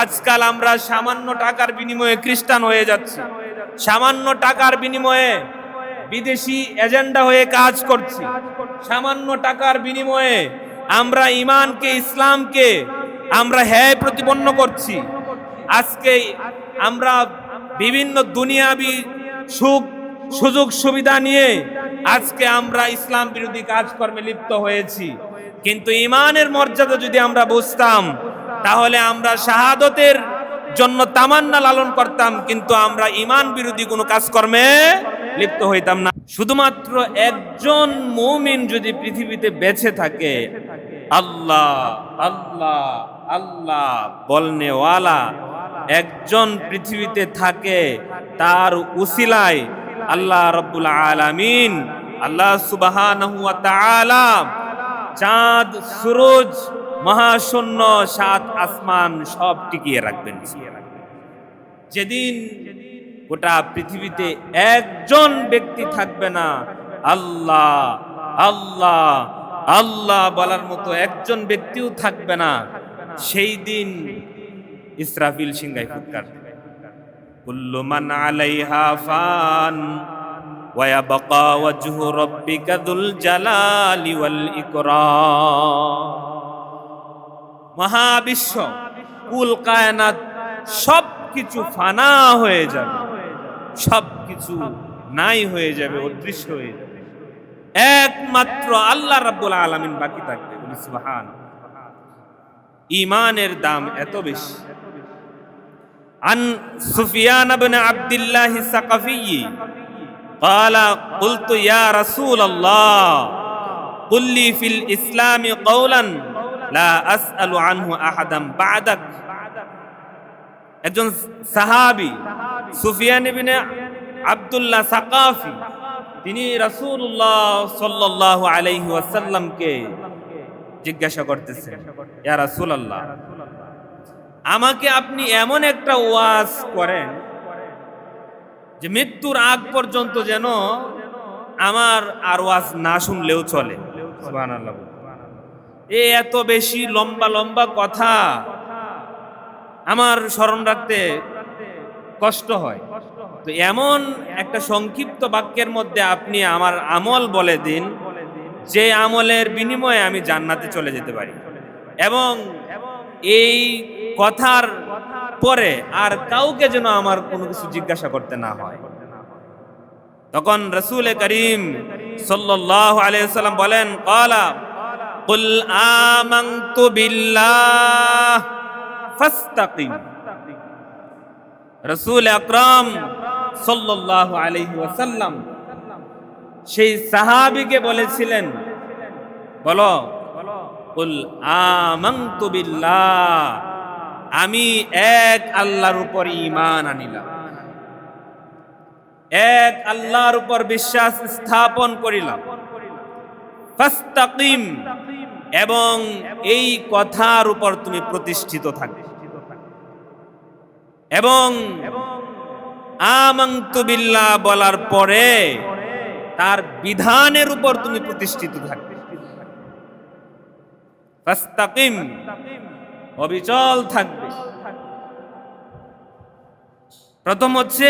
আজকাল আমরা সামান্য টাকার বিনিময়ে খ্রিস্টান হয়ে যাচ্ছি, সামান্য টাকার বিনিময়ে বিদেশি এজেন্ডা হয়ে কাজ করছি, সামান্য টাকার বিনিময়ে আমরা ইমানকে, ইসলামকে আমরা হ্যায় প্রতিপন্ন করছি। আজকে আমরা বিভিন্ন দুনিয়াবি সুখ সুযোগ সুবিধা নিয়ে আজকে আমরা ইসলাম বিরোধী কাজকর্মে লিপ্ত হয়েছি। কিন্তু ইমানের মর্যাদা যদি আমরা বুঝতাম, তাহলে আমরা শাহাদতের জন্য তামান্না লালন করতাম, কিন্তু আমরা ইমান বিরোধী কোনো কাজকর্মে লিপ্ত হইতাম না। শুধুমাত্র একজন মুমিন যদি পৃথিবীতে বেঁচে থাকে, আল্লাহ আল্লাহ আল্লাহ বলনেওয়ালা একজন পৃথিবীতে থাকে, তার উসিলায় আল্লাহ রাব্বুল আলামিন, আল্লাহ সুবহানাহু ওয়া তাআলা চাঁদ, সূরজ, মহাশূন্য, সাত আসমান সব টিকিয়ে রাখবেন। যেদিন গোটা পৃথিবীতে একজন ব্যক্তি থাকবে না, আল্লাহ আল্লাহ আল্লাহ বলার মতো একজন ব্যক্তিও থাকবে না, সেই দিন ইসরাফিল সিংহায় ফুৎকার দেবে, কুল্লু মান আলাইহা ফান ওয়া ইয়াবকা ওয়াজহু রাব্বিকা যুল জালালি ওয়াল ইকরাম। মহাবিশ্ব, কুল কায়নাত সবকিছু ফানা হয়ে যাবে, সবকিছু নাই হয়ে যাবে, অদৃশ্য হয়ে যাবে, একমাত্র আল্লাহ রাব্বুল আলামিন বাকি থাকবে। বলি সুবহানাল্লাহ। ঈমানের দাম এত বেশি। আন সুফিয়ান ইবনে আব্দুল্লাহ সাকাফি قال قلت يا رسول الله قل لي في الإسلام قولا لا أسأل عنه أحدا بعدك। একজন সাহাবী সুফিয়ান ইবনে আব্দুল্লাহ সাকাফি, তিনি রাসূলুল্লাহ সাল্লাল্লাহু আলাইহি ওয়াসাল্লামকে জিজ্ঞাসা করতেছেন, ইয়া রাসূলুল্লাহ, আমাকে আপনি এমন একটা ওয়াজ করেন যে মৃত্যুর আগ পর্যন্ত যেন আমার আর ওয়াজ না শুনলেও চলে। সুবহানাল্লাহ। এত বেশি লম্বা লম্বা কথা আমার স্মরণ রাখতে কষ্ট হয়, তো এমন একটা সংক্ষিপ্ত বাক্যের মধ্যে আপনি আমার আমল বলে দিন, যে আমলের বিনিময়ে আমি জান্নাতে চলে যেতে পারি, এবং এই কথার পরে আর কাউকে যেন আমার কোনো কিছু জিজ্ঞাসা করতে না হয়। তখন রাসূল করিম সাল্লাল্লাহু আলাইহি ওয়াসাল্লাম বলেন, ক্বালা কুল আমানতু বিল্লাহ ফাস্তাকিম। রাসূল আকরাম সাল্লাল্লাহু আলাইহি ওয়াসাল্লাম সেই সাহাবীকে বলেছিলেন, বলো কুল আমানতু বিল্লাহ, আমি এক আল্লাহর উপর ঈমান আনিলাম, এক আল্লাহর উপর বিশ্বাস স্থাপন করিলাম, ফাস্তাকিম, এবং এই কথার উপর তুমি প্রতিষ্ঠিত থাকবে, এবং আমানতু বিল্লাহ বলার পরে তার বিধানের উপর তুমি প্রতিষ্ঠিত থাকবে। ফাস্তাকিম, অবিচল থাকবে। প্রথম হচ্ছে,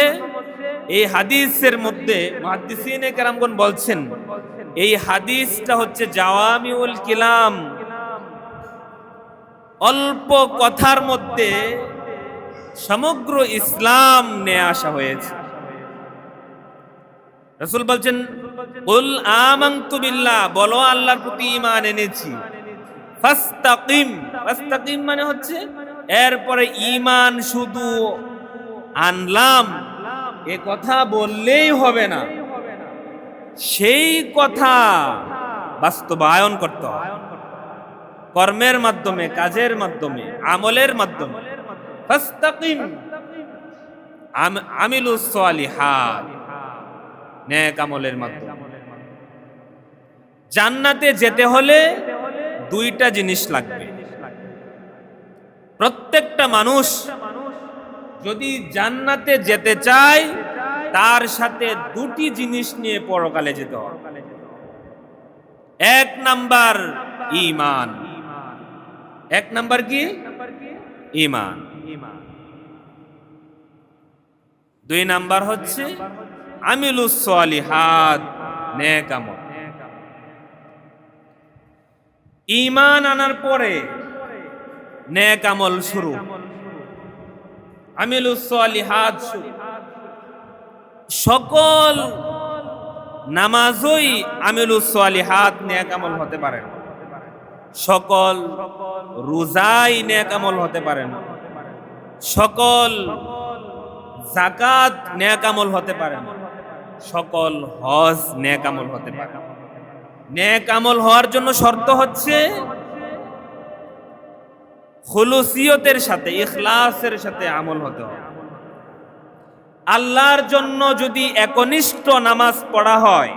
এই হাদিসের মধ্যে মুহাদ্দিসিনে কেরামগণ বলছেন, এই হাদিসটা হচ্ছে জাওয়ামিউল কিলাম, অল্প কথার মধ্যে সমগ্র ইসলাম নিয়ে আসা হয়েছে। রাসূল বলছেন, কুল আমানতু বিল্লাহ, বলো আল্লাহর প্রতি ঈমান এনেছি, ফাস্তাকিম, ফাস্তাকিম মানে হচ্ছে এরপরে ঈমান শুধু আনলাম এ কথা বললেই হবে না, সেই কথা বাস্তবায়ন করতে হবে, কর্মের মাধ্যমে, কাজের মাধ্যমে, আমলের মাধ্যমে। ফাস্তাকিম, আমিলুস সালিহাত, নেক আমলের মাধ্যমে। জান্নাতে যেতে হলে দুইটা জিনিস লাগবে। প্রত্যেকটা মানুষ যদি জান্নাতে যেতে চায়, তার সাথে দুটি জিনিস নিয়ে পরকালে যেতে হবে। এক নাম্বার ঈমান। এক নাম্বার কি? ঈমান। দুই নাম্বার হচ্ছে আমিলুস সালিহাত, নেক আমল। ঈমান আনার পরে নেক আমল শুরু, আমিলুস সালিহাত শুরু। সকল নামাজই আমিলুস সালিহাত নেক আমল হতে পারে না, সকল রোজাই নেক আমল হতে পারে না, সকল যাকাত নেক আমল হতে পারে না, সকল হজ নেক আমল হতে পারে না। নেক আমল হওয়ার জন্য শর্ত হচ্ছে খুলুসিয়তের সাথে, ইখলাসের সাথে আমল হতে হবে। আল্লাহর জন্য যদি একনিষ্ঠ নামাজ পড়া হয়,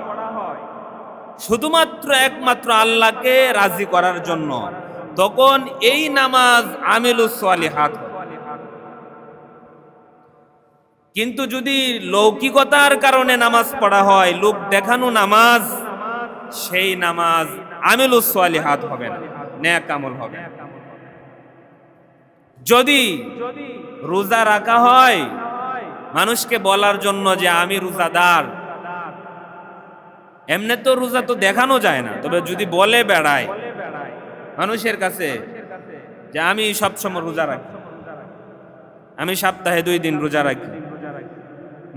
শুধুমাত্র একমাত্র আল্লাহকে রাজি করার জন্য, তখন এই নামাজ আমিলুস সালিহাত। কিন্তু যদি লৌকিকতার কারণে নামাজ পড়া হয়, লোক দেখানো নামাজ, সেই নামাজ আমিলুস সালিহাত হবে না, নেক আমল হবে না। যদি রোজা রাখা হয় মানুষকে বলার জন্য যে আমি রোজাদার, এমনি তো রোজা তো দেখানো যায় না, তবে যদি বলে বেড়ায় মানুষের কাছে যে আমি সবসময় রোজা রাখি, আমি সপ্তাহে 2 দিন রোজা রাখি,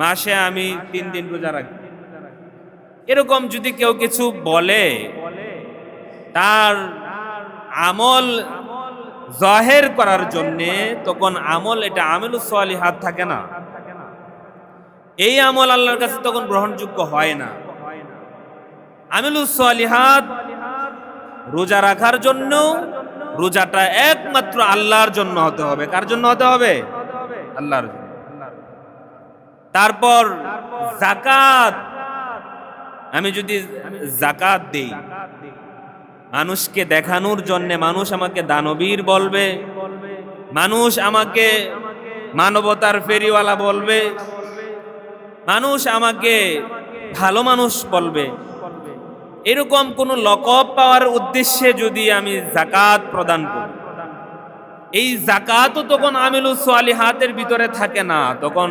মাসে আমি 3 দিন রোজা রাখি, এরকম যদি কেউ কিছু বলে, তার আমল জাহের করার জন্যে, তখন আমল এটা আমিলুস সালিহাত থাকে না, এই আমল আল্লাহর কাছে তখন গ্রহণযোগ্য হয় না। আমিলুস সালিহাত রোজা রাখার জন্য, রোজাটা একমাত্র আল্লাহর জন্য হতে হবে। কার জন্য হতে হবে? আল্লাহর জন্য। তারপর যাকাত, আমি যদি যাকাত দেই মানুষকে দেখানোর জন্য, মানুষ আমাকে দানবীর বলবে, মানুষ আমাকে মানবতার ফেরিওয়ালা বলবে, মানুষ আমাকে ভালো মানুষ বলবে, এরকম কোন লকব পাওয়ার উদ্দেশ্যে যদি আমি যাকাত প্রদান করি, এই যাকাতও তখন আমিলুস সালিহাতের ভিতরে থাকে না, তখন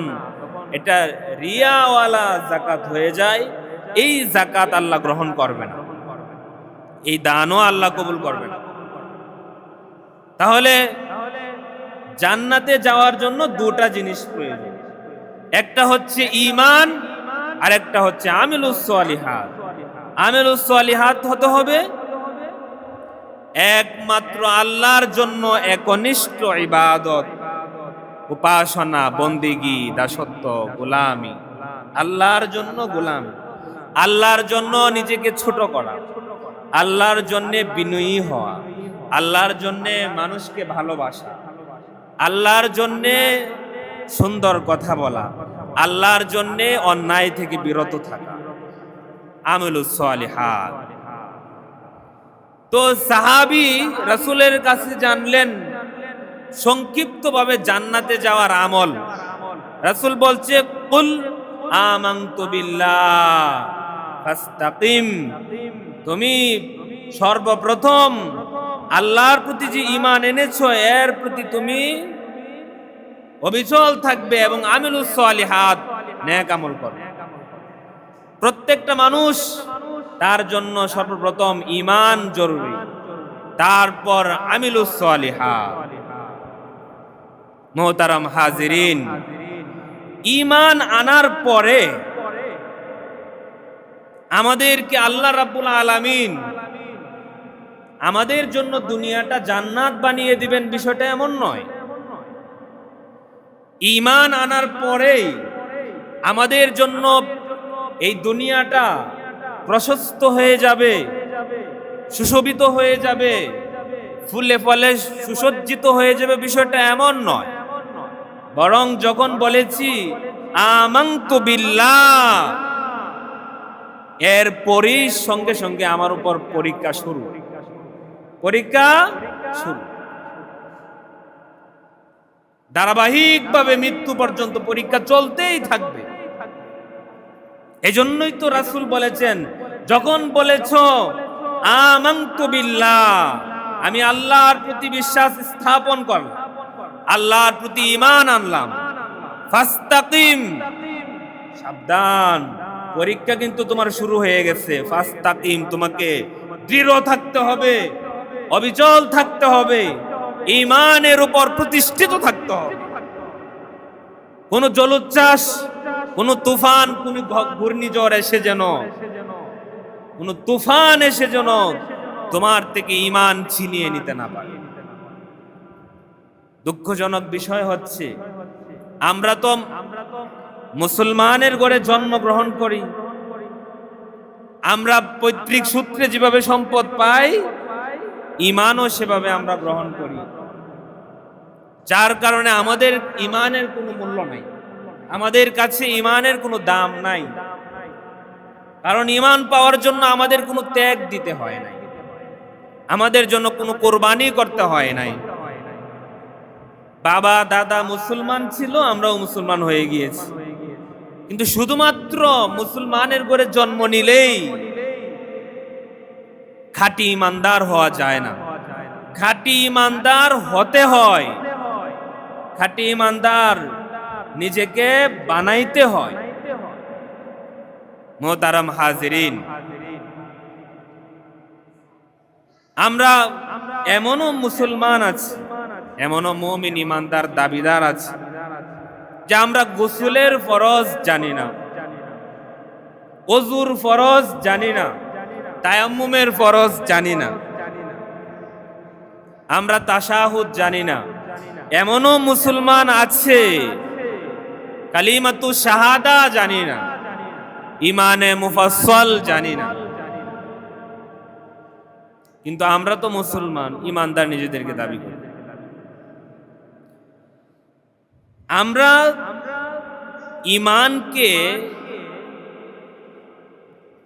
এটা রিয়াওয়ালা যাকাত হয়ে যায়। এই যাকাত আল্লাহ গ্রহণ করবে না, এই দানও আল্লাহ কবুল করবে না। তাহলে জান্নাতে যাওয়ার জন্য 2টা জিনিস প্রয়োজন, একটা হচ্ছে ঈমান আর একটা হচ্ছে আমিলুস সালিহাত। আমিলুস সালিহাত হতে হবে একমাত্র আল্লাহর জন্য একনিষ্ঠ ইবাদত, উপাসনা, বন্দেগী, দাসত্ব, গোলামি, আল্লাহর জন্য গোলামি, আল্লাহর জন্য নিজেকে ছোট করা, আল্লাহর জন্য বিনয়ী হওয়া, আল্লাহর জন্য মানুষকে ভালোবাসা, আল্লাহর জন্য সুন্দর কথা বলা, আল্লাহর জন্য অন্যায় থেকে বিরত থাকা, আমিলুস সালিহাত। তো সাহাবী রাসূলের কাছে জানলেন সংক্ষিপ্তভাবে জান্নাতে যাওয়ার আমল। রাসূল বলছে কুল আমানতু বিল্লাহ ফাস্তাকিম, তুমি সর্বপ্রথম আল্লাহর প্রতি যে ঈমান এনেছো এর প্রতি তুমি অবিচল থাকবে এবং আমিলুস সালিহাত, নেক আমল করবে। প্রত্যেকটা মানুষ, তার জন্য সর্বপ্রথম ঈমান জরুরি, তারপর আমিলুস সালিহাত। মুহতারাম হাজিরিন, ঈমান আনার পরে আমাদেরকে আল্লাহ রাব্বুল আলামিন আমাদের জন্য দুনিয়াটা জান্নাত বানিয়ে দিবেন, বিষয়টা এমন নয়। ঈমান আনার পরেই আমাদের জন্য এই দুনিয়াটা প্রশস্ত হয়ে যাবে, সুশোভিত হয়ে যাবে, ফুলে ফলে সুসজ্জিত হয়ে যাবে, বিষয়টা এমন নয়। বরং যখন বলেছি আমানতু বিল্লাহ, এরপরই সঙ্গে সঙ্গে আমার উপর পরীক্ষা শুরু, পরীক্ষা শুরু। ধারাবাহিকভাবে মৃত্যু পর্যন্ত পরীক্ষা চলতেই থাকবে। এজন্যই তো রাসূল বলেছেন, যখন বলেছো আমানতু বিল্লাহ, আমি আল্লাহর প্রতি বিশ্বাস স্থাপন করলাম, আল্লাহর প্রতি ঈমান আনলাম, ফাস্তাকিম, সাবধান, পরীক্ষা কিন্তু তোমার শুরু হয়ে গেছে। ফাস্তাকিম, তোমাকে দৃঢ় থাকতে হবে, অবিচল থাকতে হবে, ঈমানের উপর প্রতিষ্ঠিত থাকতে হবে। কোন জলোচ্ছ্বাস, কোন তুফান, কোন ঘূর্ণিঝড় এসে যেন, কোন তুফান এসে যেন তোমার থেকে ঈমান ছিনিয়ে নিতে না পারে। দুঃখজনক বিষয় হচ্ছে আমরা তো মুসলমানের ঘরে জন্মগ্রহণ করি, আমরা পৈতৃক সূত্রে যেভাবে সম্পদ পাই, ঈমানও সেভাবে আমরা গ্রহণ করি, যার কারণে আমাদের ঈমানের কোনো মূল্য নাই, আমাদের কাছে ঈমানের কোনো দাম নাই। কারণ ঈমান পাওয়ার জন্য আমাদের কোনো ত্যাগ দিতে হয় নাই, আমাদের জন্য কোনো কোরবানি করতে হয় নাই। বাবা দাদা মুসলমান ছিল, আমরাও মুসলমান হয়ে গিয়েছি। কিন্তু শুধুমাত্র মুসলমানের ঘরে জন্ম নিলেই খাঁটি ঈমানদার হওয়া যায় না, খাঁটি ঈমানদার হতে হয়, খাঁটি ঈমানদার নিজেকে বানাইতে হয়। মোহতারাম হাজিরিন, আমরা এমনও মুসলমান আছি, এমনও মুমিন ঈমানদার দাবিদার আছে যে আমরা গোসলের ফরজ জানি না, ওযুর ফরজ জানি না, তায়াম্মুমের ফরজ জানি না, আমরা তাশাহুদ জানি না। এমনও মুসলমান আছে কালিমাতু শাহাদা জানি না, ঈমানে মুফাসসাল জানি না। কিন্তু আমরা তো মুসলমান, ঈমানদার নিজেদেরকে দাবি করি। আমরা ঈমানকে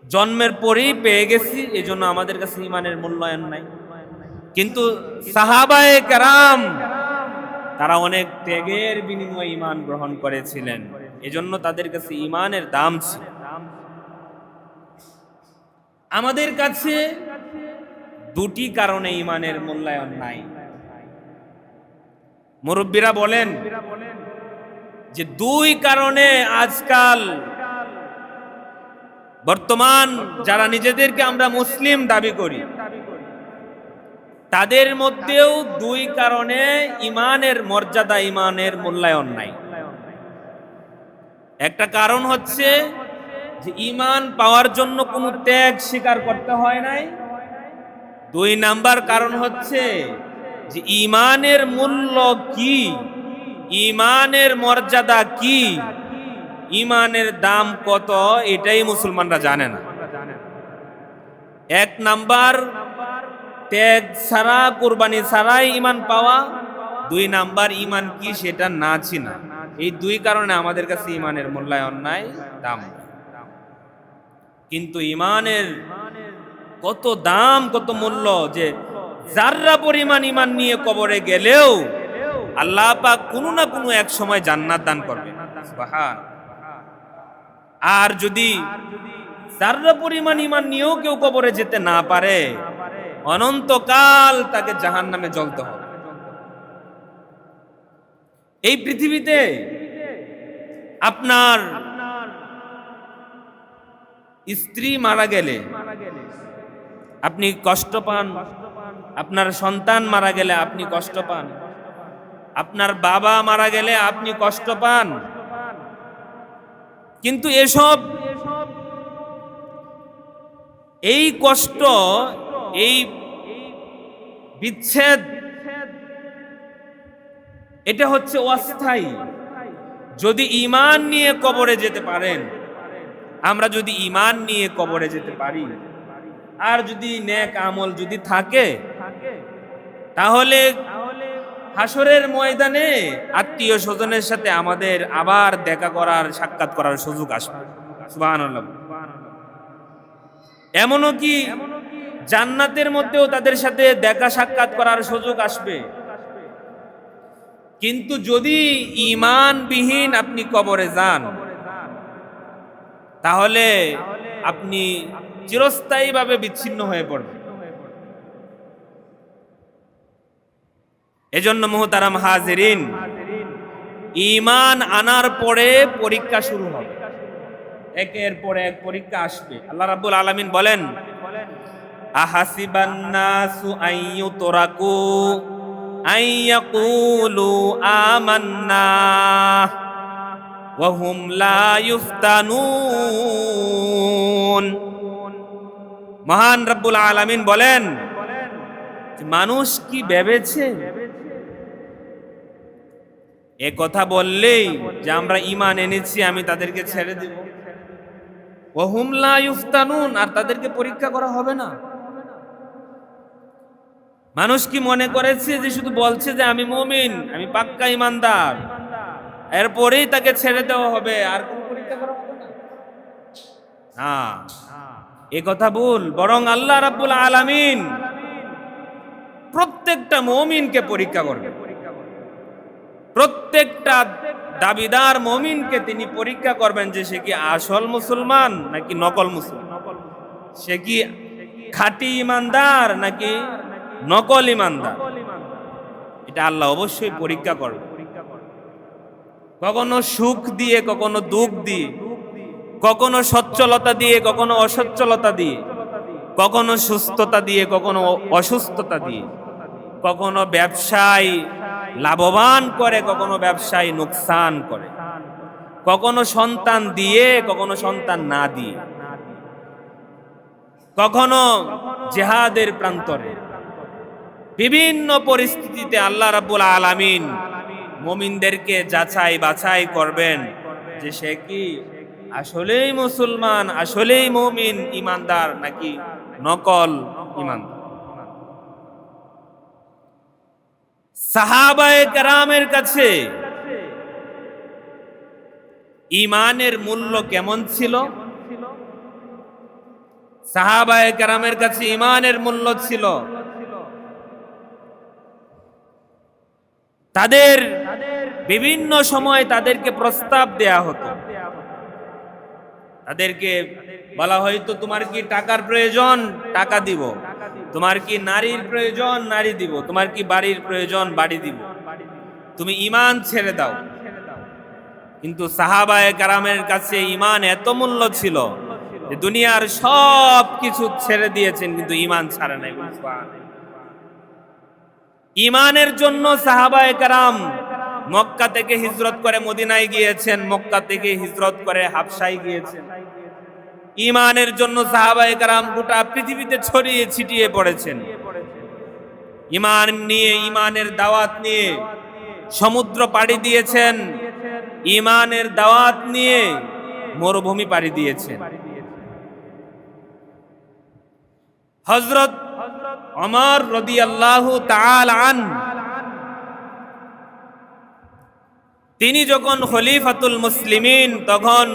জন্মের পরেই পেয়ে গেছি, এজন্য আমাদের কাছে ঈমানের মূল্যায়ন নাই। কিন্তু সাহাবায়ে কেরাম তারা অনেক ত্যাগের বিনিময়ে ঈমান গ্রহণ করেছিলেন, এজন্য তাদের কাছে ঈমানের দাম ছিল। আমাদের কাছে দুটি কারণে ঈমানের মূল্যায়ন নাই। মুরব্বীরা বলেন যে দুই কারণে আজকাল বর্তমান যারা নিজেদেরকে আমরা মুসলিম দাবি করি, তাদের মধ্যেও দুই কারণে ঈমানের মর্যাদা, ঈমানের মূল্যায়ন নাই। একটা কারণ হচ্ছে যে ঈমান পাওয়ার জন্য কোনো ত্যাগ স্বীকার করতে হয় নাই। দুই নাম্বার কারণ হচ্ছে যে ঈমানের মূল্য কি, ঈমানের মর্যাদা কি, ঈমানের দাম কত, এটাই মুসলমানরা জানে না। এক নাম্বার ত্যাগ ছাড়া, কোরবানি ছাড়াই ঈমান পাওয়া। দুই নাম্বার ঈমান কি সেটা না চিনা। এই দুই কারণে আমাদের কাছে ঈমানের মূল্যায়ন নাই, দাম। কিন্তু ঈমানের কত দাম, কত মূল্য, যে যাররা পরিমাণ ঈমান নিয়ে কবরে গেলেও আল্লাহ পাক কোনো না কোনো এক সময় জান্নাত দান করবে, সুবহান। আর যদি যাররা পরিমাণ ঈমান নিয়েও কেউ কবরে যেতে না পারে, অনন্তকাল তাকে জাহান্নামে জ্বলতে হবে। এই পৃথিবীতে আপনার স্ত্রী মারা গেলে আপনি কষ্ট পান, আপনার সন্তান মারা গেলে আপনি কষ্ট পান, আপনার বাবা মারা গেলে আপনি কষ্ট পান। কিন্তু এসব, এই কষ্ট, এই বিচ্ছেদ, এটা হচ্ছে অস্থায়ী। যদি ঈমান নিয়ে কবরে যেতে পারেন, আমরা যদি ঈমান নিয়ে কবরে যেতে পারি, আর যদি নেক আমল যদি থাকে, তাহলে হাসরের ময়দানে আত্মীয় স্বজনের সাথে আমাদের আবার দেখা করার, সাক্ষাৎ করার সুযোগ আসবে, সুবহানাল্লাহ। এমনও কি জান্নাতের মধ্যেও তাদের সাথে দেখা সাক্ষাৎ করার সুযোগ আসবে। কিন্তু যদি ঈমানবিহীন আপনি কবরে যান, তাহলে আপনি চিরস্থায়ীভাবে বিচ্ছিন্ন হয়ে পড়বেন। এজন্য মুহতারাম হাজিরিন, ঈমান আনার পরে পরীক্ষা শুরু হবে, একের পর এক পরীক্ষা আসবে। আল্লাহ রাব্বুল আলামিন বলেন, আহাসিবান নাসু আইয়ুতরাকু আইয়াকুলু আমান্না ওয়া হুম লা ইফতানুন। মহান রব্বুল আলামিন বলেন, মানুষ কি ভেবেছে এ কথা বললেই যে আমরা ঈমান এনেছি আমি তাদেরকে ছেড়ে দেব? ওয়া হুম লা ইফতানুন, আর তাদেরকে পরীক্ষা করা হবে না। মানুষ কি মনে করেছে যে শুধু বলছে যে আমি মুমিন, আমি পাক্কা ঈমানদার, এরপরেই তাকে ছেড়ে দেওয়া হবে, আর কোনো পরীক্ষা করা হবে না? না, এ কথা ভুল। বরং আল্লাহ রাব্বুল আলামিন প্রত্যেকটা মুমিনকে পরীক্ষা করবেন। প্রত্যেকটা দাবিদার মুমিনকে তিনি পরীক্ষা করবেন যে সে কি আসল মুসলমান নাকি নকল মুসলমান, সে কি খাঁটি ঈমানদার নাকি নকল ঈমানদার। এটা আল্লাহ অবশ্যই পরীক্ষা করবে, কখনো সুখ দিয়ে, কখনো দুঃখ দিয়ে, কখনো সচ্ছলতা দিয়ে, কখনো অসচ্ছলতা দিয়ে, কখনো সুস্থতা দিয়ে, কখনো অসুস্থতা দিয়ে, কখনো ব্যবসায় লাভবান করে, কখনো ব্যবসায় নোকসান করে, কখনো সন্তান দিয়ে, কখনো সন্তান না দিয়ে, কখনো জিহাদের প্রান্তরে, বিভিন্ন পরিস্থিতিতে আল্লাহ রাব্বুল আলামিন মুমিনদেরকে যাচাই বাছাই করবেন যে সে কি আসলেই মুসলমান, আসলেই মুমিন ঈমানদার নাকি নকল ঈমানদার। সাহাবায়ে কেরামের কাছে ঈমানের মূল্য কেমন ছিল? সাহাবায়ে কেরামের কাছে ঈমানের মূল্য ছিল, তাদের বিভিন্ন সময় তাদেরকে প্রস্তাব দেয়া হতো। তাদেরকে বলা হয়তো, তোমার কি টাকার প্রয়োজন, টাকা দিব। তোমার কি নারীর প্রয়োজন, নারী দিব। তোমার কি বাড়ির প্রয়োজন, বাড়ি দিব। তুমি ঈমান ছেড়ে দাও। কিন্তু সাহাবায়ে কেরামের কাছে ঈমান এত মূল্য ছিল যে দুনিয়ার সব কিছু ছেড়ে দিয়েছেন, কিন্তু ঈমান ছাড়ে নাই। ঈমানের জন্য সাহাবায়ে কেরাম মক্কা থেকে হিজরত করে মদিনায় গিয়েছেন, মক্কা থেকে হিজরত করে হাবশায় গিয়েছেন। ঈমানের জন্য সাহাবায়ে কেরাম গোটা পৃথিবীতে ছড়িয়ে ছিটিয়ে পড়েছেন। ঈমান নিয়ে, ঈমানের দাওয়াত নিয়ে সমুদ্র পাড়ি দিয়েছেন, ঈমানের দাওয়াত নিয়ে মরুভূমি পাড়ি দিয়েছেন। হযরত ওমর রাদিয়াল্লাহু তাআলা আনহু, তিনি যখন খলিফাতুল মুসলিমিন, তখন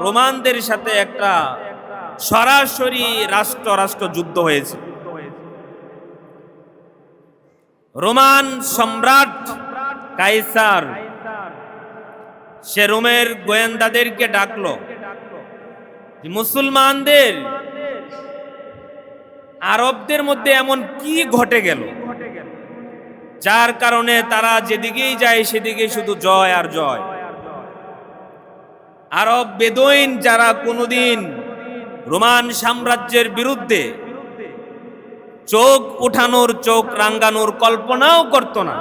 রোমানদের সাথে একটা সরাসরি রাষ্ট্র যুদ্ধ হয়েছে। রোমান সম্রাট কাইসার সে রোমের গোয়েন্দাদেরকে ডাকলো, মুসলমানদের আরবদের মধ্যে এমন কি ঘটে গেল যার কারণে তারা যেদিকেই যায় সেদিকে শুধু জয় আর জয়। আরব বেদুইন যারা কোনোদিন রোমান সাম্রাজ্যের বিরুদ্ধে চোখ উঠানোর, চোখ রাঙ্গানোর কল্পনাও করত না,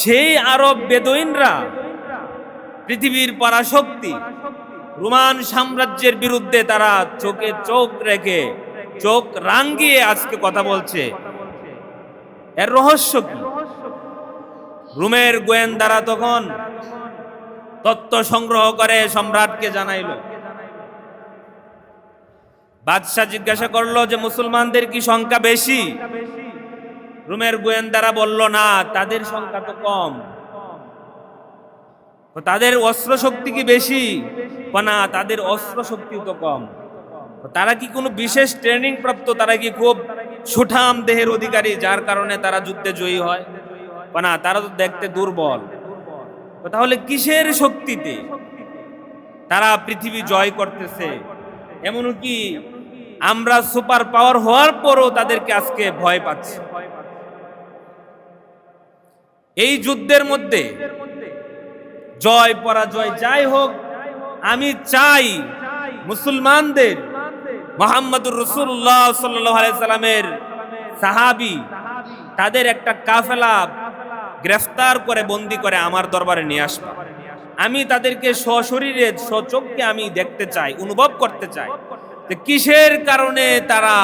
সেই আরব বেদুইনরা পৃথিবীর পরাশক্তি রোমান সাম্রাজ্যের বিরুদ্ধে তারা চোখে চোখ রেখে, চোখ রাঙ্গিয়ে আজকে কথা বলছে। এর রহস্য কি? রোমের গোয়েন্দারা তখন তথ্য সংগ্রহ করে সম্রাটকে জানাইল। বাদশাহ জিজ্ঞাসা করলো যে মুসলমানদের কি সংখ্যা বেশি? রোমের গোয়েন্দারা বলল, না, তাদের সংখ্যা তো কম। তাদের অস্ত্র শক্তি কি বেশি? না, তাদের অস্ত্র শক্তিও তো কম। তারা কি কোনো বিশেষ ট্রেনিং প্রাপ্ত? তারা কি খুব সুঠাম দেহের অধিকারী যার কারণে তারা যুদ্ধে জয়ী হয়? না, তারা তো দেখতে দুর্বল। তাহলে কিসের শক্তিতে তারা পৃথিবী জয় করতেছে? এমনকি আমরা সুপার পাওয়ার হওয়ার পরও তাদেরকে আজকে ভয় পাচ্ছি। এই যুদ্ধের মধ্যে জয় পরাজয় যাই হোক, আমি চাই মুসলমানদের মুহাম্মদুর রাসূলুল্লাহ সাল্লাল্লাহু আলাইহি সাল্লামের সাহাবী তাদের একটা কাফেলা গ্রেফতার করে বন্দী করে আমার দরবারে নিয়ে আসবে। আমি তাদেরকে সশরীরে সচক্ষে আমি দেখতে চাই, অনুভব করতে চাই যে কিসের কারণে তারা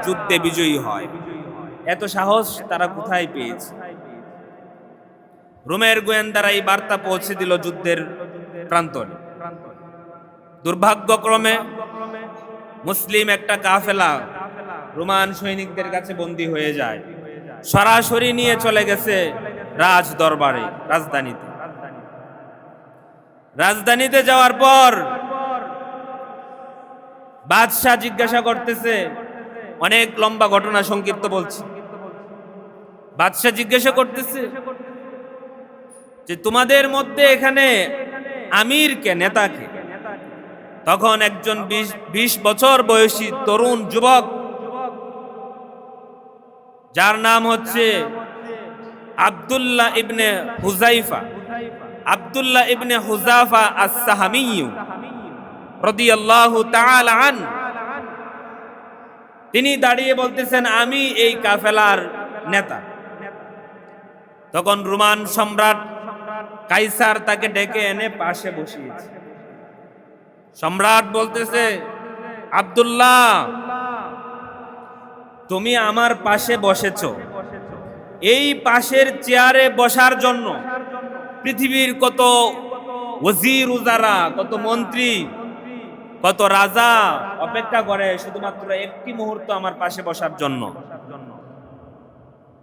যুদ্ধে বিজয়ী হয়, এত সাহস তারা কোথায় পেয়েছে। রোমের গোয়েন্দারা এই বার্তা পৌঁছে দিল যুদ্ধের প্রান্তরে। দুর্ভাগ্যক্রমে মুসলিম একটা কাফেলা রোমান সৈনিকদের কাছে বন্দী হয়ে যায়, সরাসরি নিয়ে চলে গেছে রাজ দরবারে, রাজধানীতে যাওয়ার পর বাদশাহ জিজ্ঞাসা করতেছে, অনেক লম্বা ঘটনা সংক্ষিপ্ত বলছি। বাদশাহ জিজ্ঞাসা করতেছে যে তোমাদের মধ্যে এখানে আমিরকে, নেতাকে? তখন একজন 20 বছর বয়সী তরুণ যুবক, যার নাম হচ্ছে আব্দুল্লাহ ইবনে হুযাইফা, আব্দুল্লাহ ইবনে হুযাফা আস-সাহামী রাদিয়াল্লাহু তাআলা আন, তিনি দাঁড়িয়ে বলতেছেন আমি এই কাফেলার নেতা। তখন রোমান সম্রাট কাইসার তাকে ডেকে এনে পাশে বসিয়েছে। সম্রাট বলতেছে, আব্দুল্লাহ, তুমি আমার পাশে বসেছো, এই পাশের চেয়ারে বসার জন্য পৃথিবীর কত ওজির উজারা, কত মন্ত্রী, কত রাজা অপেক্ষা করে শুধুমাত্র একটি মুহূর্ত আমার পাশে বসার জন্য।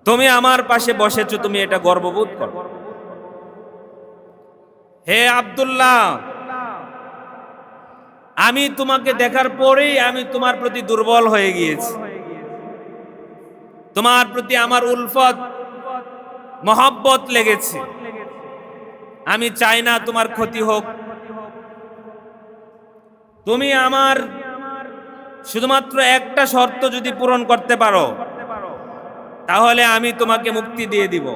তুমি আমার পাশে বসেছো, তুমি এটা গর্ববোধ করো। হে আব্দুল্লাহ, আমি তোমাকে দেখার পরেই আমি তোমার প্রতি দুর্বল হয়ে গিয়েছি। তোমার প্রতি আমার উলফত, মহব্বত লেগেছে। আমি চাই না তোমার ক্ষতি হোক। তুমি আমার শুধুমাত্র একটা শর্ত যদি পূরণ করতে পারো, তাহলে আমি তোমাকে মুক্তি দিয়ে দিব,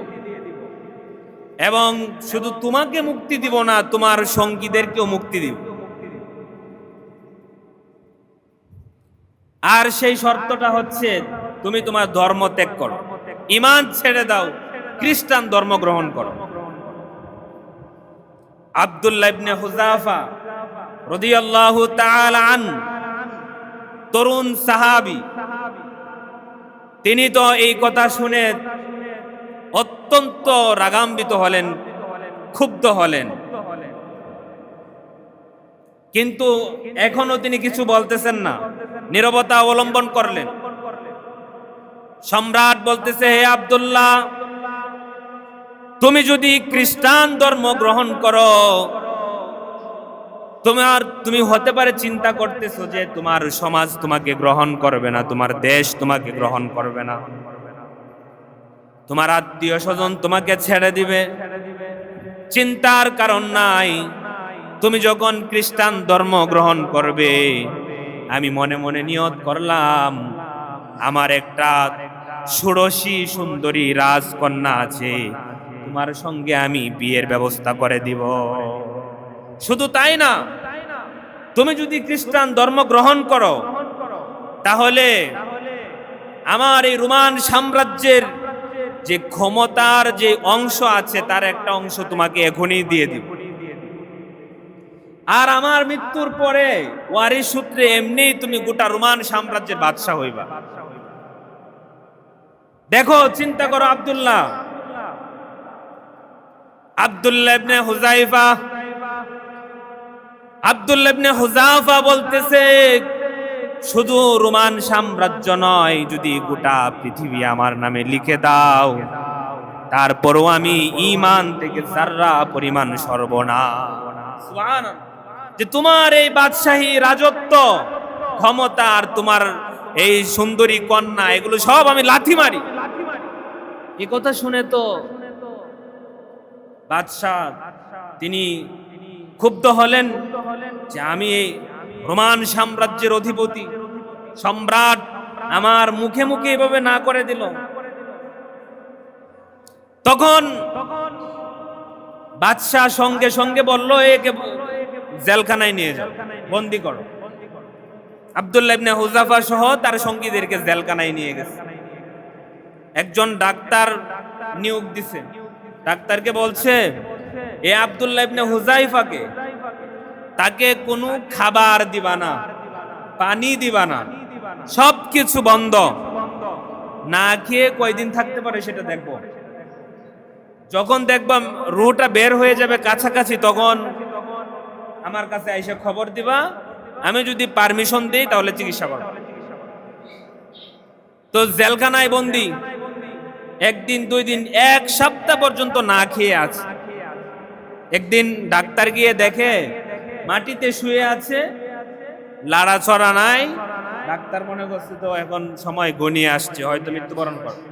এবং শুধু তোমাকে মুক্তি দিব না, তোমার সঙ্গীদেরকেও মুক্তি দিব। আর সেই শর্তটা হচ্ছে তুমি তোমার ধর্ম ত্যাগ করো, ঈমান ছেড়ে দাও, খ্রিস্টান ধর্ম গ্রহণ করো। আব্দুল্লাহ ইবনে হুযাফা রাদিয়াল্লাহু তাআলা আন, তরুণ সাহাবী, তিনি তো এই কথা শুনে অত্যন্ত রাগান্বিত হলেন, ক্ষুব্ধ হলেন, কিন্তু এখনো তিনি কিছু বলতেছেন না, নীরবতা অবলম্বন করলেন। সম্রাট বলতেছে, হে আব্দুল্লাহ, তুমি যদি খ্রিস্টান ধর্ম গ্রহণ করো, তুমি হতে পারে চিন্তা করতেছো যে তোমার সমাজ তোমাকে গ্রহণ করবে না, তোমার দেশ তোমাকে গ্রহণ করবে না, তোমার আত্মীয় স্বজন তোমাকে ছেড়ে দিবে। চিন্তার কারণ নাই। তুমি যখন খ্রিস্টান ধর্ম গ্রহণ করবে, আমি মনে মনে নিয়ত করলাম, আমার একটা ষোড়শী সুন্দরী রাজকন্যা আছে, তোমার সঙ্গে আমি বিয়ের ব্যবস্থা করে দিব। শুধু তাই না, তুমি যদি খ্রিস্টান ধর্ম গ্রহণ করো, তাহলে আমার এই রোমান সাম্রাজ্যের যে ক্ষমতার যে অংশ আছে, তার একটা অংশ তোমাকে এখনই দিয়ে দিব। আর আমার মৃত্যুর পরে ওয়ারিশ সূত্রে এমনিই তুমি গোটা রোমান সাম্রাজ্যের বাদশাহ হইবা। দেখো, চিন্তা করো, আব্দুল্লাহ ইবনে হুযাইফা, আব্দুল্লাহ ইবনে হুযাফা বলতেছে, শুধু রোমান সাম্রাজ্য নয়, যদি গোটা পৃথিবী আমার নামে লিখে দাও, তারপরও আমি ঈমান থেকে যাররা পরিমাণ সরব না। সুবহানাল্লাহ। যে তোমার এই বাদশাহী, রাজত্ব, ক্ষমতা আর তোমার এই সুন্দরী কন্যা, এগুলো সব আমি লাথি মারি। এই কথা শুনে তো বাদশাহ তিনি ক্ষুব্ধ হলেন যে আমি এই রোমান সাম্রাজ্যের অধিপতি, সম্রাট আমার মুখে মুখে এভাবে না করে দিল। তখন বাদশাহ সঙ্গে সঙ্গে বলল, একে জেলখানায় নিয়ে যাও, বন্দি করো। আব্দুল্লাহ ইবনে হুযাফা সহ তার সঙ্গীদেরকে জেলখানায় নিয়ে গেছে। একজন ডাক্তার নিয়োগ দিছে, ডাক্তারকে বলছে, এ আব্দুল্লাহ ইবনে হুযাইফাকে, তাকে কোনো খাবার দিবা না, পানি দিবা না, সবকিছু বন্ধ, না খেয়ে কয়দিন থাকতে পারে সেটা দেখবো। যখন দেখবা রুহটা বের হয়ে যাবে কাছাকাছি, তখন আমার কাছে এসে খবর দিবা, আমি যদি পারমিশন দিই তাহলে চিকিৎসা করব। তো জেলখানায় বন্দি, একদিন, 2 দিন, 1 সপ্তাহ পর্যন্ত না খেয়ে আছে। একদিন ডাক্তার গিয়ে দেখে মাটিতে শুয়ে আছে, লাড়াছড়া নাই। ডাক্তার মনে করছে তো এখন সময় ঘনিয়ে আসছে, হয়তো মৃত্যুবরণ করবে।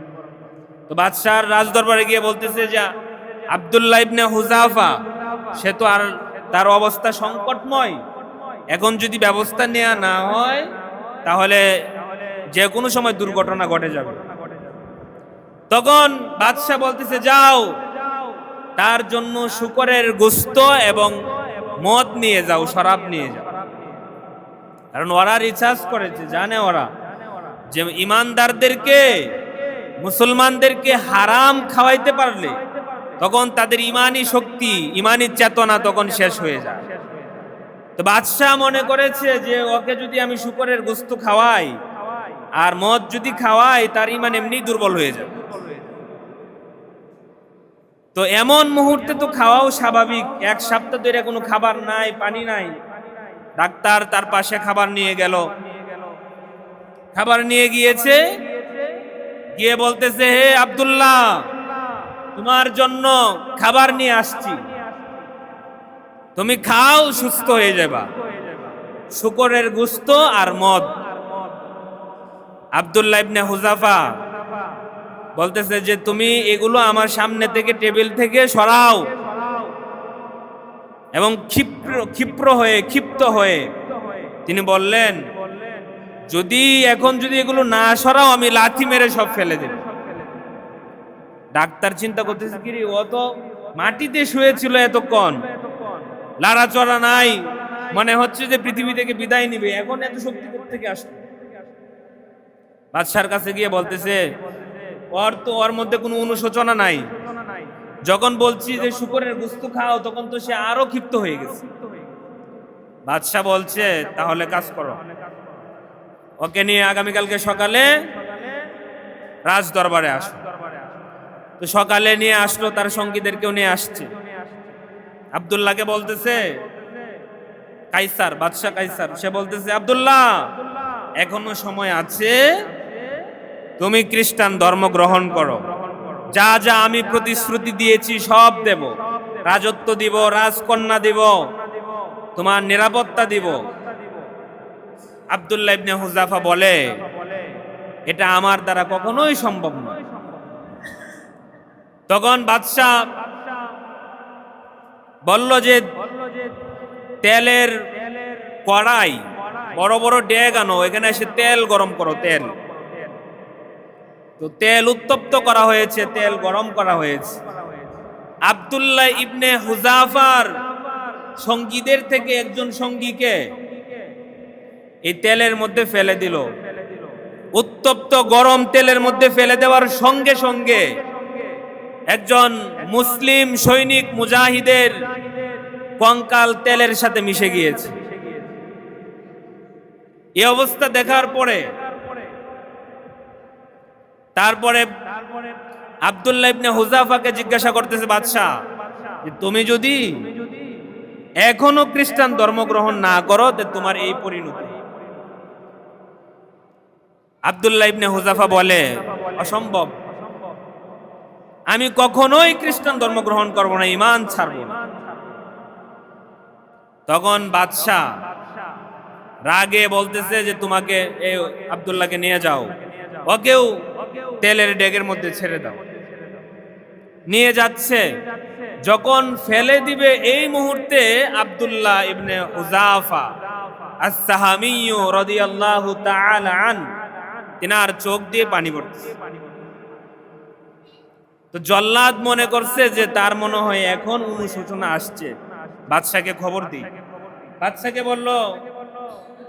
তো বাদশাহর রাজদরবারে গিয়ে বলতেছে যে আব্দুল্লাহ ইবনে হুযাফা, সে তো আর, তার অবস্থা সংকটময়, এখন যদি ব্যবস্থা নেওয়া না হয় তাহলে যে কোনো সময় দুর্ঘটনা ঘটে যাবে। তখন বাদশাহ বলতেছে, যাও তার জন্য শুকরের গোশত এবং মদ নিয়ে যাও, শরাব নিয়ে যাও। কারণ ওরা রিসার্চ করেছে, জানে ওরা যে ইমানদারদেরকে, মুসলমানদেরকে হারাম খাওয়াইতে পারলে তখন তাদের ইমানি শক্তি, ইমানি চেতনা তখন শেষ হয়ে যায়। তো বাদশাহ মনে করেছে যে ওকে যদি আমি শুকরের গোশত খাওয়াই আর মদ যদি খাওয়াই, তার ইমান এমনি দুর্বল হয়ে যাবে। তো এমন মুহূর্তে তো খাওয়াও স্বাভাবিক, 1 সপ্তাহ ধরে কোনো খাবার নাই, পানি নাই। ডাক্তার তার পাশে খাবার নিয়ে গেল, খাবার নিয়ে গিয়েছে, গিয়ে বলতেছে, হে আব্দুল্লাহ, তোমার জন্য খাবার নিয়ে আসছি, তুমি খাও, সুস্থ হয়ে যাবা, শুকরের গোশত আর মদ। আব্দুল্লাহ ইবনে হুযাফা বলতেছে যে তুমি এগুলো আমার সামনে থেকে, টেবিল থেকে সরাও। এবং ক্ষিপ্ত হয়ে তিনি বললেন, যদি এগুলো না সরাও, আমি লাথি মেরে সব ফেলে দেব। ডাক্তার চিন্তা করতেছে, কি রে, ও তো মাটিতে শুয়েছিল এতক্ষণ, লাড়াচড়া নাই, মনে হচ্ছে যে পৃথিবী থেকে বিদায় নিবে, এখন এত শক্তি কোথা থেকে আসলো? বাদশার কাছে গিয়ে বলতেছে, ওর মধ্যে কোনো অনুশোচনা নাই। যখন বলছি যে শুকরের গোশত খাও, তখন তো সে আরো ক্ষিপ্ত হয়ে গেছে। বাদশাহ বলছে, তাহলে কাজ করো, ওকে নিয়ে আগামীকালকে সকালে রাজ দরবারে আসো। তো সকালে নিয়ে আসলো, তার সঙ্গীদেরকেও নিয়ে আসছে। আব্দুল্লাহকে বলতেছে, কাইসার, বাদশাহ কাইসার, সে বলতেছে, আব্দুল্লাহ, এখনো সময় আছে, তুমি খ্রিস্টান ধর্ম গ্রহণ করো, যা যা আমি প্রতিশ্রুতি দিয়েছি সব দেব, রাজত্ব দিব, রাজকন্যা দিব, তোমার নিরাপত্তা দিব। আব্দুল্লাহ ইবনে হুযাফা বলে, এটা আমার দ্বারা কখনোই সম্ভব নয়। তখন বাদশাহ বলল যে তেলের কড়াই, বড় বড় ডেগ আনো, এখানে এসে তেল গরম করো, তেল। তো তেল উত্তপ্ত করা হয়েছে, তেল গরম করা হয়েছে। আব্দুল্লাহ ইবনে হুযাফার সঙ্গীদের থেকে একজন সঙ্গীকে এই তেলের মধ্যে ফেলে দিল। উত্তপ্ত গরম তেলের মধ্যে ফেলে দেওয়ার সঙ্গে সঙ্গে একজন মুসলিম সৈনিক মুজাহিদের কঙ্কাল তেলের সাথে মিশে গিয়েছে। এই অবস্থা দেখার পরে তারপরে আব্দুল্লাহ ইবনে হুযাফাকে জিজ্ঞাসা করতেছে বাদশাহ, তুমি যদি এখনো খ্রিস্টান ধর্ম গ্রহণ না করো, তোমার এই পরিণতি। আব্দুল্লাহ ইবনে হুযাফা বলে, অসম্ভব, আমি কখনোই খ্রিস্টান ধর্ম গ্রহণ করব না, ঈমান ছাড়ব না। তখন বাদশাহ রাগে বলতেছে যে তোমাকে এই আব্দুল্লাহকে নিয়ে যাও, ওকেও তেলের ডেগের মধ্যে ছেড়ে দাও। নিয়ে যাচ্ছে, যখন ফেলে দিবে এই মুহূর্তে আব্দুল্লাহ ইবনে হুযাফা আস-সাহামী রাদিয়াল্লাহু তাআলা আন, তিনার চোখ দিয়ে পানি পড়ছে। তো জল্লাদ মনে করছে যে তার মনে হয় এখন অনুশোচনা আসছে, বাদশাকে খবর দিই। বাদশাকে বলল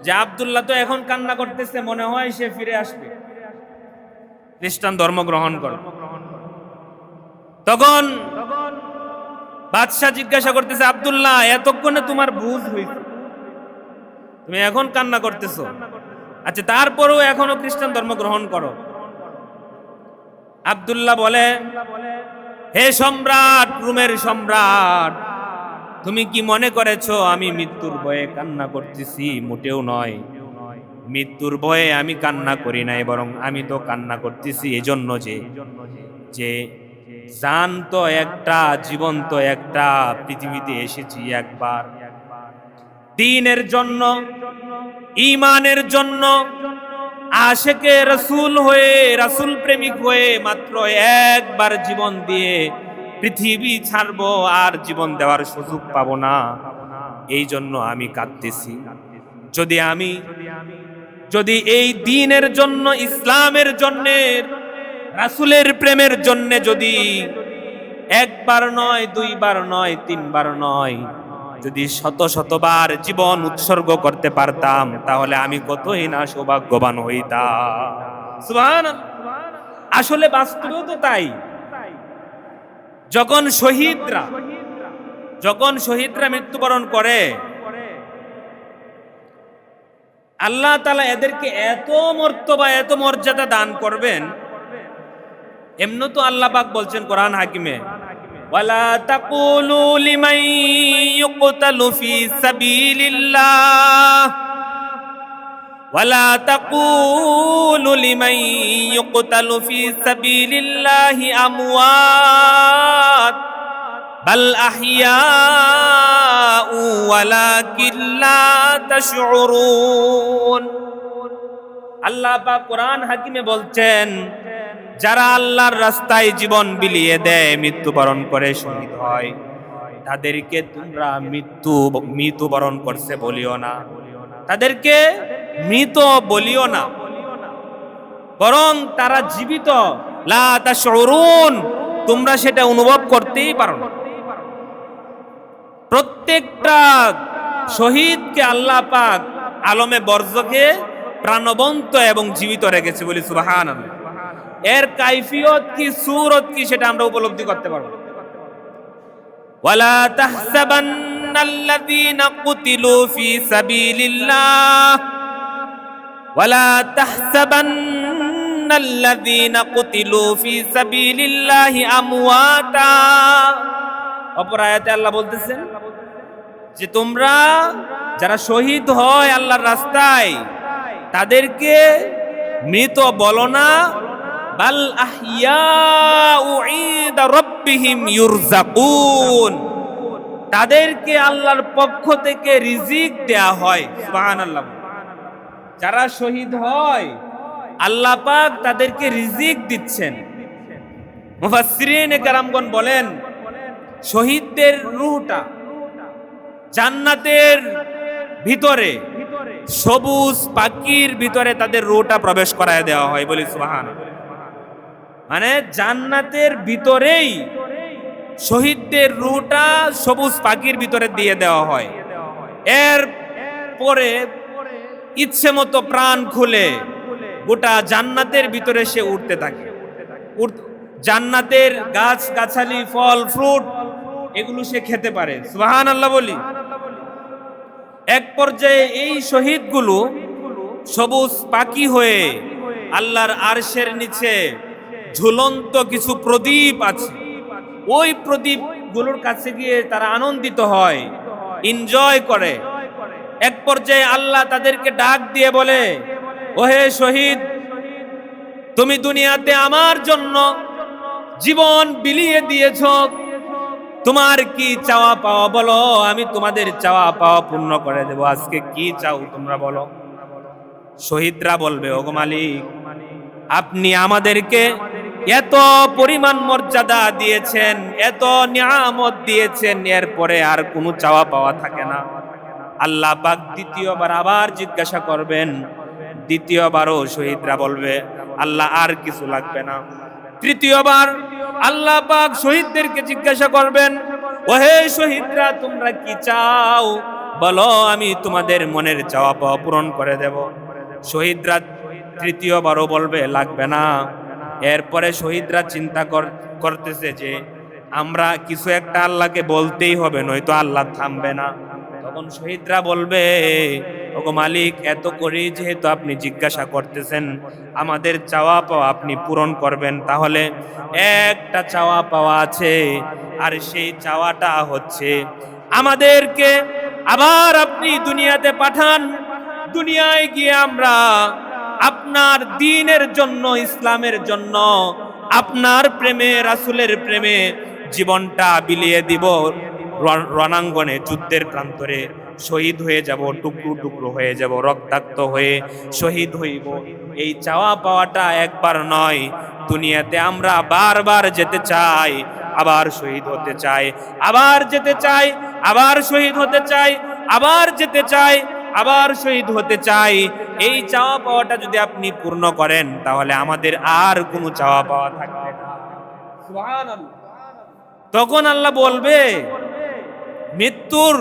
যে আব্দুল্লাহ তো এখন কান্না করতেছে, মনে হয় সে ফিরে আসবে, খ্রিস্টান ধর্ম গ্রহণ করো। তখন বাদশাহ জিজ্ঞাসা করতেছে, আব্দুল্লাহ এতক্ষণে তোমার বুঝ হয়েছে, তুমি এখন কান্না করতেছো, আচ্ছা তারপরেও এখনো খ্রিস্টান ধর্ম গ্রহণ করো। আব্দুল্লাহ বলে, হে সম্রাট, রোমের সম্রাট, তুমি কি মনে করেছো আমি মৃত্যুর ভয়ে কান্না করতেছি? মোটেও নয়, মৃত্যুর ভয়ে আমি কান্না করি নাই, বরং আমি তো কান্না করতেছি এজন্য যে যে জান তো একটা, জীবন তো একটা, পৃথিবীতে এসেছি একবার দ্বীনের জন্য, ঈমানের জন্য, আশেকে রাসূল হয়ে, রাসূল প্রেমিক হয়ে মাত্র একবার জীবন দিয়ে পৃথিবী ছাড়বো, আর জীবন দেওয়ার সুযোগ পাবো না, এই জন্য আমি কাঁদতেছি। যদি এই দ্বীনের জন্য, ইসলামের জন্য, রাসূলের প্রেমের জন্য যদি একবার নয়, দুইবার নয়, তিনবার নয়, যদি শত শতবার জীবন উৎসর্গ করতে পারতাম, তাহলে আমি কতই না সৌভাগ্যবান হইতাম। সুবহানাল্লাহ। আসলে বাস্তবেও তো তাই। যখন শহীদরা মৃত্যুবরণ করে, আল্লাহ তাআলা এদেরকে এত মর্তবা, এত মর্যাদা দান করবেন। এমনি তো আল্লাহ পাক বলছেন কোরআন হাকিমে, ওয়ালা তাকুলু লিমান ইউকতালু ফি সাবিলিল্লাহ, ওয়ালা তাকুলু লিমান ইউকতালু ফি সাবিলিল্লাহি আমওয়াত বাল আহইয়াউ ওয়ালাকিন লা তাশউরুন। আল্লাহ পাক কোরআন হাকিমে বলছেন, যারা আল্লাহর রাস্তায় জীবন বিলিয়ে দেয়, মৃত্যুবরণ করে শহীদ হয়, তাদেরকে তোমরা মৃত্যুবরণ করছে বলিও না, তাদেরকে মৃত বলিও না, বরং তারা জীবিত। লা তাশউরুন, তোমরা সেটা অনুভব করতেই পারো না। প্রত্যেকটা শহীদকে আল্লাহ পাক আলমে বরজখে প্রাণবন্ত এবং জীবিত রেখেছে, বলি সুবহানাল্লাহ। এর কাইফিয়ত কি, সূরত কি, সেটা আমরা উপলব্ধি করতে পারবো। ওয়ালা তাহসাবান্নাল্লাযীনা কুতিলু ফি সাবিলিল্লাহ, ওয়ালা তাহসাবান্নাল্লাযীনা কুতিলু ফি সাবিলিল্লাহি আমওয়াতা। অপর আয়াতে আল্লাহ বলতেছেন যে তোমরা যারা শহীদ হয় আল্লাহর রাস্তায়, তাদেরকে মৃত বলো না, বাল আহইয়াউ ইনদা রাব্বিহিম ইউরযাকুন, তাদেরকে আল্লাহর পক্ষ থেকে রিজিক দেয়া হয়। সুবহানাল্লাহ। যারা শহীদ হয় আল্লাহ পাক তাদেরকে রিজিক দিচ্ছেন। মুফাসসিরিনে কেরামগণ বলেন, শহীদদের রূহটা জান্নাতের ভিতরে সবুজ পাখির ভিতরে তাদের রূহটা প্রবেশ করায় দেওয়া হয়, বলি সুবহানাল্লাহ। মানে জান্নাতের ভিতরেই শহীদদের রূহটা সবুজ পাখির ভিতরে দিয়ে দেওয়া হয়। এর পরে ইচ্ছে মতো প্রাণ খুলে গোটা জান্নাতের ভিতরে সে উঠতে থাকে। জান্নাতের গাছ গাছালি, ফল ফ্রুট, এগুলো সে খেতে পারে। সুবহানাল্লাহ বলি। এক পর্যায়ে এই শহীদগুলো সবুজ পাখি হয়ে আল্লাহর আরশের নিচে ঝুলন্ত কিছু প্রদীপ আছে, ওই প্রদীপগুলোর কাছে গিয়ে তারা আনন্দিত হয়, এনজয় করে। এক পর্যায়ে আল্লাহ তাদেরকে ডাক দিয়ে বলে, ওহে শহীদ, তুমি দুনিয়াতে আমার জন্য জীবন বিলিয়ে দিয়েছ, তোমার কি চাওয়া পাওয়া বলো, আমি তোমাদের চাওয়া পাওয়া পূর্ণ করে দেব। আজকে কি চাও তোমরা বলো। শহীদরা বলবে, ওগো মালিক, আপনি আমাদেরকে এত পরিমাণ মর্যাদা দিয়েছেন, এত নিয়ামত দিয়েছেন, এরপরে আর কোনো চাওয়া পাওয়া থাকে না। আল্লাহ পাক দ্বিতীয়বার আবার জিজ্ঞাসা করবেন। দ্বিতীয়বারও শহীদরা বলবে, আল্লাহ আর কিছু লাগবে না। তৃতীয়বার আল্লাহ পাক শহীদদেরকে জিজ্ঞাসা করবেন, ওহে শহীদরা তোমরা কি চাও বলো, আমি তোমাদের মনের চাওয়া পাওয়া পূরণ করে দেব। শহীদরা তৃতীয়বারও বলবে লাগবে না। এরপরে শহীদরা চিন্তা করতেছে যে আমরা কিছু একটা আল্লাহকে বলতেই হবে, নয়তো আল্লাহ থামবে না। তখন শহীদরা বলবে, ওগো মালিক, এত করি যেহেতু আপনি জিজ্ঞাসা করতেছেন, আমাদের চাওয়া পাওয়া আপনি পূরণ করবেন। তাহলে একটা চাওয়া পাওয়া আছে, আর সেই চাওয়াটা হচ্ছে আমাদেরকে আবার আপনি দুনিয়াতে পাঠান। দুনিয়ায় গিয়ে আমরা আপনার দ্বীনের জন্য, ইসলামের জন্য, আপনার প্রেমে, রাসূলের প্রেমে জীবনটা বিলিয়ে দিব। রণাঙ্গনে, যুদ্ধের প্রান্তরে শহীদ হয়ে যাব, টুকরো টুকরো হয়ে যাব, রক্তাক্ত হয়ে শহীদ হইব। এই চাওয়া পাওয়াটা একবার নয়, দুনিয়াতে আমরা বারবার যেতে চাই, আবার শহীদ হতে চাই, আবার যেতে চাই, আবার শহীদ হতে চাই, আবার যেতে চাই, আবার শহীদ হতে চাই। এই চাওয়া পাওয়াটা যদি আপনি পূর্ণ করেন, তাহলে আমাদের আর কোনো চাওয়া পাওয়া থাকবে না। সুবহানাল্লাহ। তখন আল্লাহ বলবে, মৃত্যুর,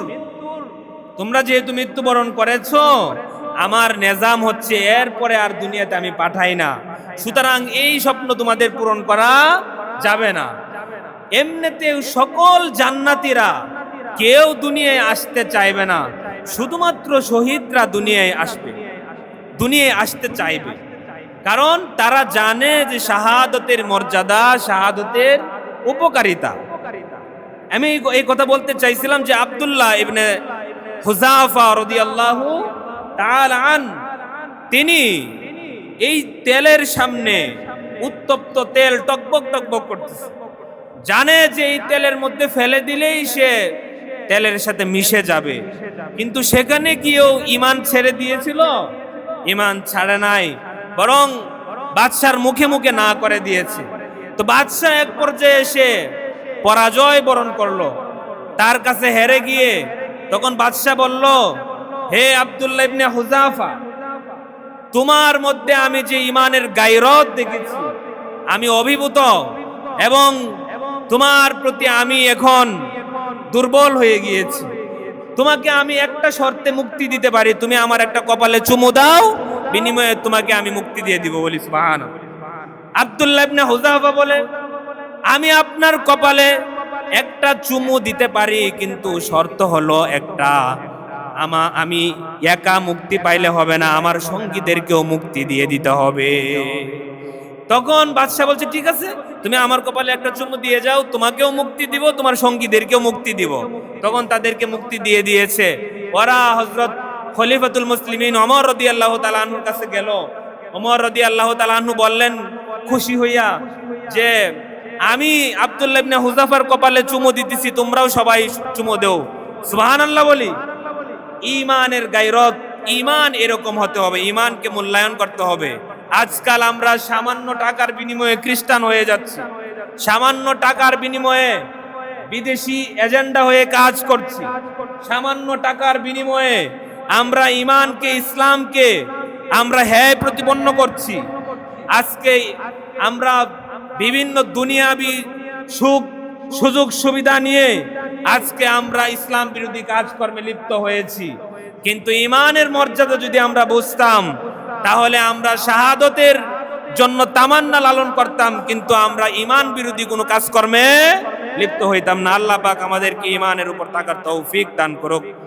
তোমরা যেহেতু মৃত্যুবরণ করেছো, আমার নিজাম হচ্ছে এরপরে আর দুনিয়াতে আমি পাঠাই না, সুতরাং এই স্বপ্ন তোমাদের পূরণ করা যাবে না। এমনিতে সকল জান্নাতীরা কেউ দুনিয়ায় আসতে চাইবে না, শুধুমাত্র শহীদরা দুনিয়ায় আসবে, দুনিয়ায় আসতে চাইবে। কারণ তারা জানে যে শাহাদতের মর্যাদা, শাহাদতের উপকারিতা। আমি এই কথা বলতে চাইছিলাম যে আব্দুল্লাহ ইবনে হুযাফা রাদিয়াল্লাহু তাআলা আন, তিনি এই তেলের সামনে, উত্তপ্ত তেল টকবক টকবক করতেছে, জানে যে এই তেলের মধ্যে ফেলে দিলেই সে তেলের সাথে মিশে যাবে, কিন্তু সেখানে গিয়েও ঈমান ছেড়ে দিয়েছিল? ঈমান ছাড়ে নাই, বরং বাদশার মুখে মুখে না করে দিয়েছে। তো বাদশা এক পর্যায়ে এসে পরাজয় বরণ করলো, তার কাছে হেরে গিয়ে তখন বাদশা বলল, হে আব্দুল্লাহ ইবনে হুযাফা, তোমার মধ্যে আমি যে ঈমানের গায়রত দেখেছি, আমি অভিভূত, এবং তোমার প্রতি আমি এখন দুর্বল হয়ে গিয়েছি। তোমাকে আমি একটা শর্তে মুক্তি দিতে পারি, তুমি আমার একটা কপালে চুমু দাও, বিনিময়ে তোমাকে আমি মুক্তি দিয়ে দিব। বলি সুবহানাল্লাহ। আব্দুল্লাহ ইবনে হুযাফা বলে, আমি আপনার কপালে একটা চুমু দিতে পারি, কিন্তু শর্ত হলো একটা, আমি একা মুক্তি পাইলে হবে না, আমার সঙ্গীদেরকেও মুক্তি দিয়ে দিতে হবে। তখন বাদশা বলছে, ঠিক আছে, তুমি আমার কপালে একটা চুমু দিয়ে যাও, তোমাকেও মুক্তি দিব, তোমার সঙ্গীদেরকেও মুক্তি দিব। তখন তাদেরকে মুক্তি দিয়ে দিয়েছে। ওরা হযরত খলিফাতুল মুসলিমিন ওমর রাদিয়াল্লাহু তাআলা আনহুর কাছে গেল। ওমর রাদিয়াল্লাহু তাআলা আনহু বললেন খুশি হইয়া যে আমি আব্দুল্লাহ ইবনে হুযাফার কপালে চুমু দিতেছি, তোমরাও সবাই চুমু দেও। সুবহানাল্লাহ বলি। ঈমানের গায়রত, ঈমান এরকম হতে হবে, ঈমানকে মূল্যায়ন করতে হবে। আজকাল আমরা সামান্য টাকার বিনিময়ে খ্রিস্টান হয়ে যাচ্ছি, সামান্য টাকার বিনিময়ে বিদেশি এজেন্ডা হয়ে কাজ করছি, সামান্য টাকার বিনিময়ে আমরা ঈমানকে, ইসলামকে আমরা হ্যায় প্রতিপন্ন করছি। আজকে আমরা বিভিন্ন দুনিয়াবি সুযোগ সুবিধা নিয়ে আজকে আমরা ইসলাম বিরোধী কাজকর্মে লিপ্ত হয়েছি। কিন্তু ঈমানের মর্যাদা যদি আমরা বুঝতাম, তাহলে আমরা শাহাদতের জন্য তামান্না লালন করতাম, কিন্তু আমরা ঈমান বিরোধী কোনো কাজকর্মে লিপ্ত হইতাম না। আল্লাহ পাক আমাদেরকে ঈমানের উপর থাকার তৌফিক দান করুক।